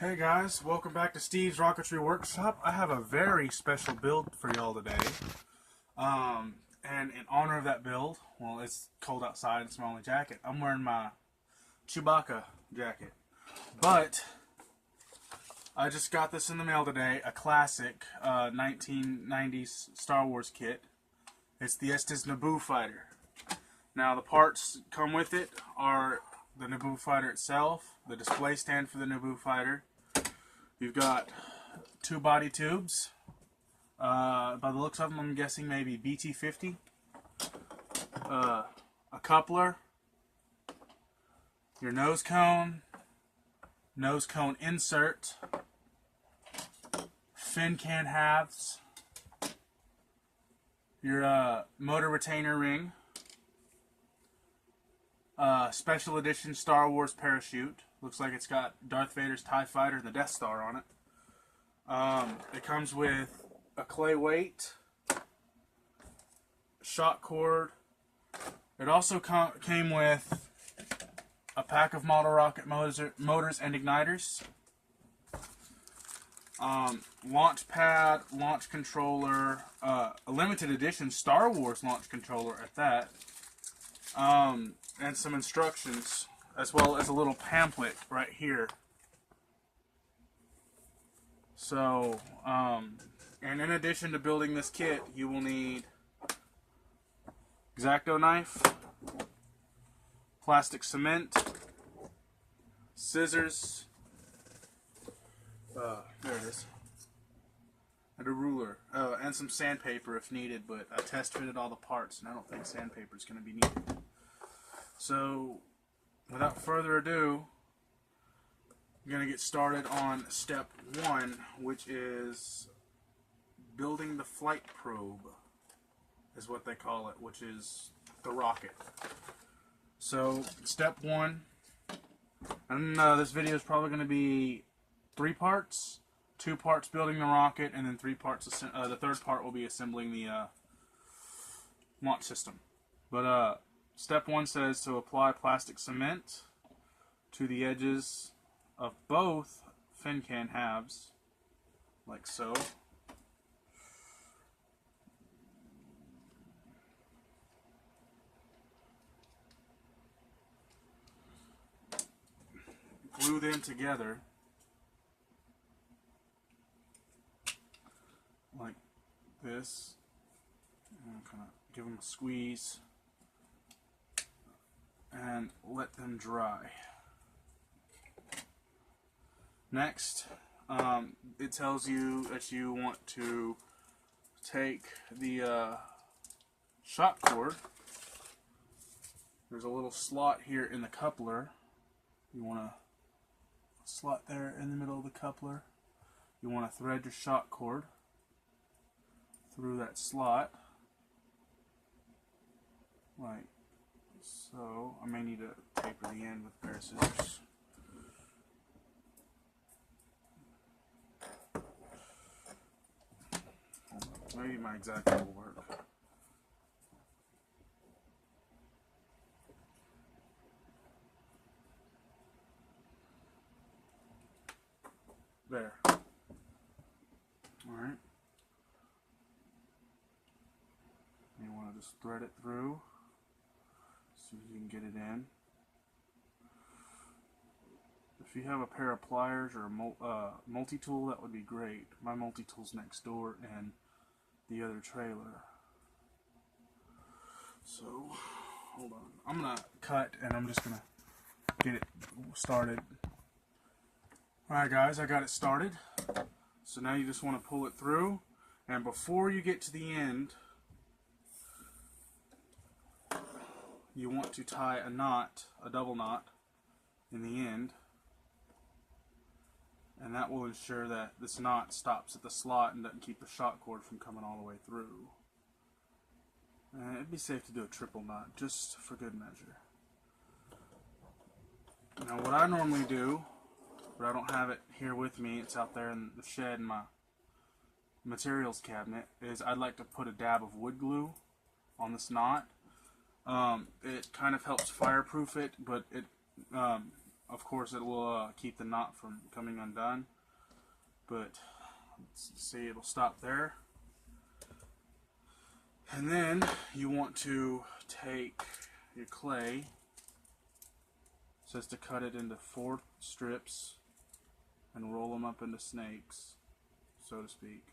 Hey guys, welcome back to Steve's Rocketry Workshop. I have a very special build for y'all today. And in honor of that build, well, it's cold outside, it's my only jacket. I'm wearing my Chewbacca jacket. But I just got this in the mail today, a classic 1990s Star Wars kit. It's the Estes Naboo fighter. Now the parts come with it are the Naboo fighter itself, the display stand for the Naboo fighter. You've got two body tubes. By the looks of them, I'm guessing maybe BT50. A coupler. Your nose cone insert. Fin can halves. Your motor retainer ring. Special edition Star Wars parachute. Looks like it's got Darth Vader's TIE Fighter and the Death Star on it. It comes with a clay weight, shot cord. It also came with a pack of model rocket motors and igniters. Launch pad, launch controller, a limited edition Star Wars launch controller at that. And some instructions, as well as a little pamphlet right here. So, and in addition to building this kit, you will need X-Acto knife, plastic cement, scissors, there it is, and a ruler, and some sandpaper if needed, but I test fitted all the parts and I don't think sandpaper is going to be needed. So, without further ado, I'm going to get started on step one, which is building the flight probe, is what they call it, which is the rocket. So, step one, and this video is probably going to be 3 parts, 2 parts building the rocket, and then 3 parts, the third part will be assembling the launch system. But, step 1 says to apply plastic cement to the edges of both fin can halves, like so. Glue them together like this, and kind of give them a squeeze and let them dry. Next, it tells you that you want to take the shot cord. There's a little slot here in the coupler. You want to slot there in the middle of the coupler. You want to thread your shot cord through that slot, like so. I may need to taper the end with a pair of scissors. Maybe my X-Acto will work. There. Alright. You want to just thread it through so you can get it in. If you have a pair of pliers or a multi-tool, that would be great. My multi-tool's next door in the other trailer. So, hold on. I'm going to cut and I'm just going to get it started. Alright guys, I got it started. So now you just want to pull it through, and before you get to the end, you want to tie a knot, a double knot, in the end, and that will ensure that this knot stops at the slot and doesn't keep the shot cord from coming all the way through. And it'd be safe to do a triple knot, just for good measure. Now what I normally do, but I don't have it here with me, it's out there in the shed in my materials cabinet, is I'd like to put a dab of wood glue on this knot. It kind of helps fireproof it, but it of course, it will keep the knot from coming undone. But let's see, it'll stop there. And then you want to take your clay. It says to cut it into 4 strips and roll them up into snakes, so to speak.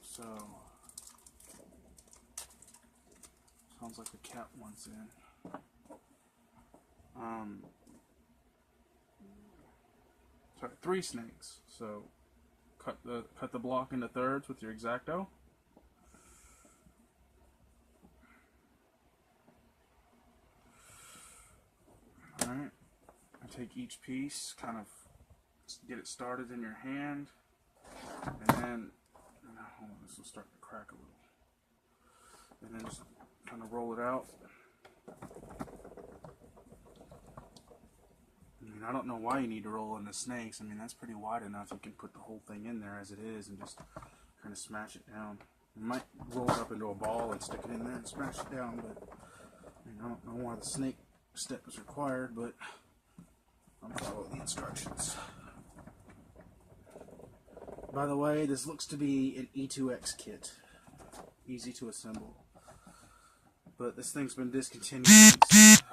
So, sounds like the cat wants in. Sorry, 3 snakes. So, cut the block into thirds with your X-Acto. Alright, I take each piece, kind of get it started in your hand, and then, hold on, this will start to crack a little, and then just kind of roll it out. I mean, I don't know why you need to roll in the snakes. I mean, that's pretty wide enough. You can put the whole thing in there as it is and just kind of smash it down. You might roll it up into a ball and stick it in there and smash it down, but I mean, I don't know why the snake step is required, but I'm following the instructions. By the way, this looks to be an E2X kit. Easy to assemble. But this thing's been discontinued since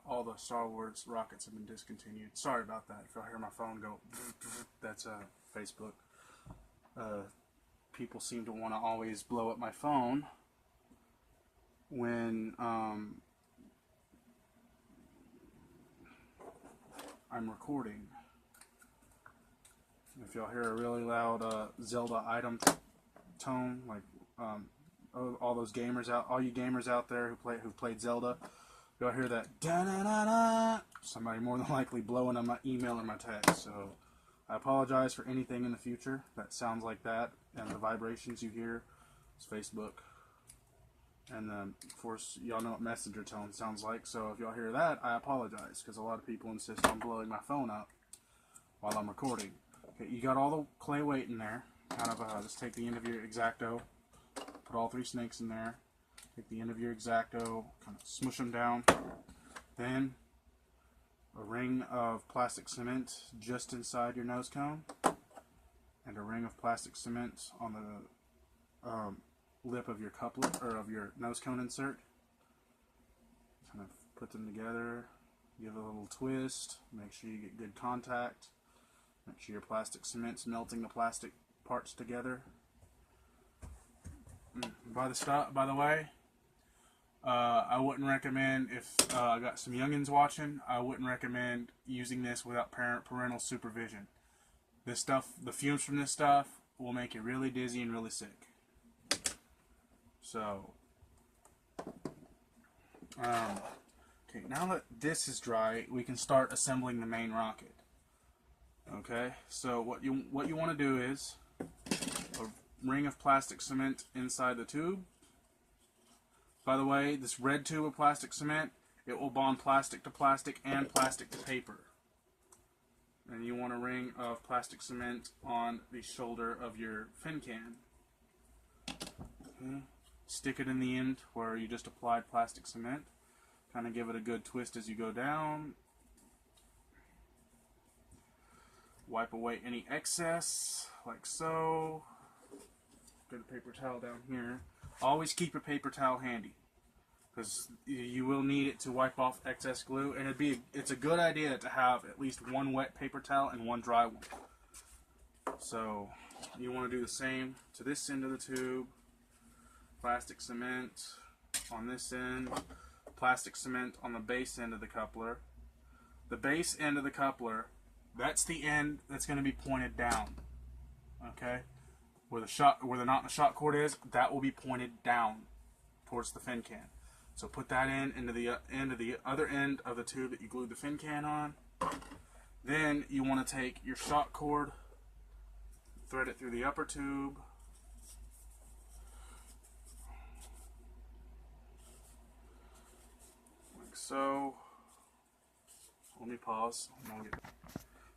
all the Star Wars rockets have been discontinued. Sorry about that. If y'all hear my phone go, that's Facebook. People seem to want to always blow up my phone when I'm recording. If y'all hear a really loud Zelda item tone, like all those gamers out, all you gamers out there who've played Zelda, y'all hear that da-na-na-na, somebody more than likely blowing on my email or my text. So I apologize for anything in the future that sounds like that, and the vibrations you hear is Facebook. And then, of course, y'all know what messenger tone sounds like, so if y'all hear that, I apologize, because a lot of people insist on blowing my phone up while I'm recording. Okay, you got all the clay weight in there. Kind of just take the end of your X-Acto, put all 3 snakes in there, take the end of your X-Acto, kind of smush them down. Then a ring of plastic cement just inside your nose cone, and a ring of plastic cement on the lip of your couplet, or of your nose cone insert. Kind of put them together, give it a little twist, make sure you get good contact, make sure your plastic cement's melting the plastic parts together. By the way, I wouldn't recommend, if I got some youngins watching, I wouldn't recommend using this without parental supervision. This stuff, the fumes from this stuff will make you really dizzy and really sick. So, okay, now that this is dry, we can start assembling the main rocket. Okay, so what you want to do is a ring of plastic cement inside the tube. By the way, this red tube of plastic cement, it will bond plastic to plastic and plastic to paper. And you want a ring of plastic cement on the shoulder of your fin can. Okay. Stick it in the end where you just applied plastic cement. Kind of give it a good twist as you go down. Wipe away any excess, like so. Get a paper towel down here. Always keep a paper towel handy, because you will need it to wipe off excess glue, and it's a good idea to have at least one wet paper towel and one dry one. So you want to do the same to this end of the tube. Plastic cement on this end, plastic cement on the base end of the coupler. The base end of the coupler, that's the end that's going to be pointed down. Okay? Where the knot in the shot cord is, that will be pointed down towards the fin can. So put that into the end of the other end of the tube that you glued the fin can on. Then you want to take your shot cord, thread it through the upper tube. Like so. Let me pause.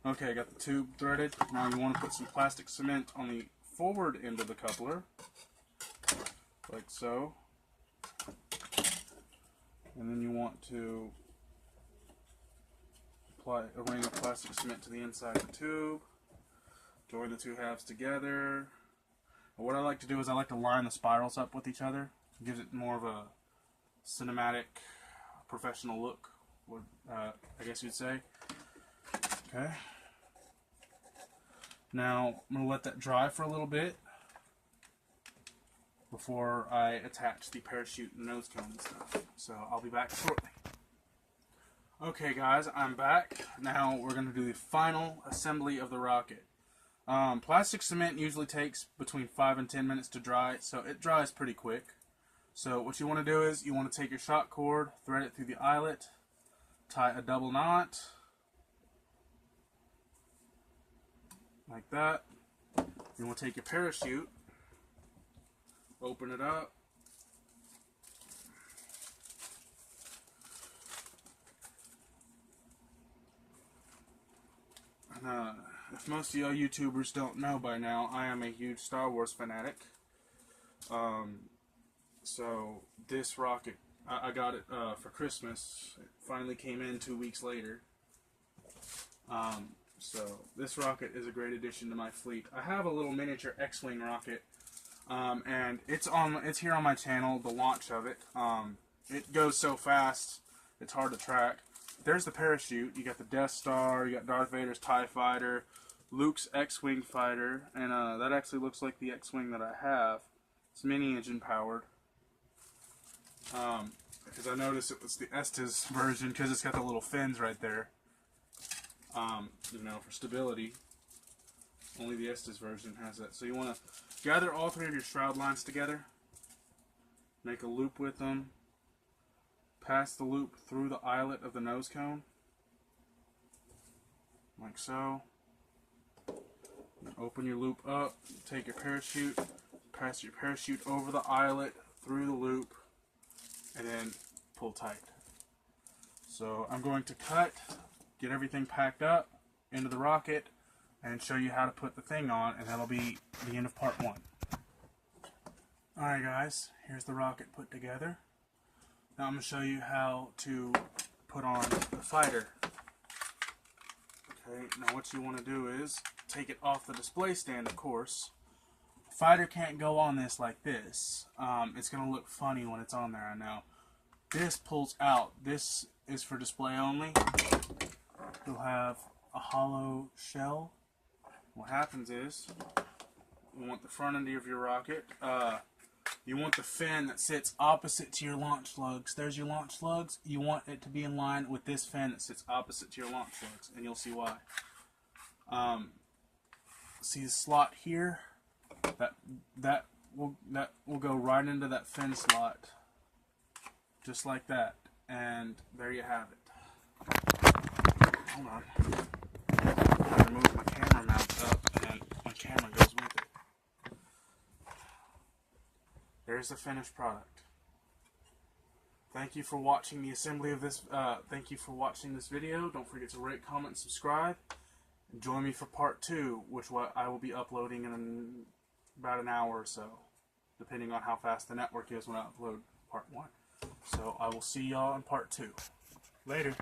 Okay, I got the tube threaded. Now you want to put some plastic cement on the forward end of the coupler, like so. And then you want to apply a ring of plastic cement to the inside of the tube. Join the two halves together. And what I like to do is I like to line the spirals up with each other. It gives it more of a cinematic, professional look, I guess you'd say. Okay. Now, I'm going to let that dry for a little bit before I attach the parachute and nose cone and stuff. So, I'll be back shortly. Okay guys, I'm back. Now, we're going to do the final assembly of the rocket. Plastic cement usually takes between 5 and 10 minutes to dry, so it dries pretty quick. So, what you want to do is, you want to take your shock cord, thread it through the eyelet, tie a double knot, like that. You want to take your parachute, open it up, and if most of y'all YouTubers don't know by now, I am a huge Star Wars fanatic. So this rocket, I got it for Christmas. It finally came in 2 weeks later. So this rocket is a great addition to my fleet. I have a little miniature X-Wing rocket, and it's here on my channel, the launch of it. It goes so fast, it's hard to track. There's the parachute. You got the Death Star, you got Darth Vader's TIE Fighter, Luke's X-Wing fighter, and that actually looks like the X-Wing that I have. It's mini engine powered. Because I noticed it was the Estes version because it's got the little fins right there. You know, for stability. Only the Estes version has that. So you want to gather all three of your shroud lines together. Make a loop with them. Pass the loop through the eyelet of the nose cone. Like so. Then open your loop up. Take your parachute. Pass your parachute over the eyelet, through the loop, and then pull tight. So I'm going to cut, get everything packed up into the rocket, and show you how to put the thing on, and that'll be the end of part 1. Alright guys, here's the rocket put together. Now I'm going to show you how to put on the fighter. Okay, now what you want to do is take it off the display stand, of course. The fighter can't go on this like this. It's going to look funny when it's on there, I know. This pulls out. This is for display only. You'll have a hollow shell. What happens is, you want the front end of your rocket. You want the fin that sits opposite to your launch lugs. There's your launch lugs. You want it to be in line with this fin that sits opposite to your launch lugs, and you'll see why. See the slot here? That will go right into that fin slot, just like that. And there you have it. Hold on. I remove my camera mount up, and my camera goes with it. There's the finished product. Thank you for watching the assembly of this. Thank you for watching this video. Don't forget to rate, comment, and subscribe. And join me for part 2, which I will be uploading in about an hour or so, depending on how fast the network is when I upload part 1. So I will see y'all in part 2. Later.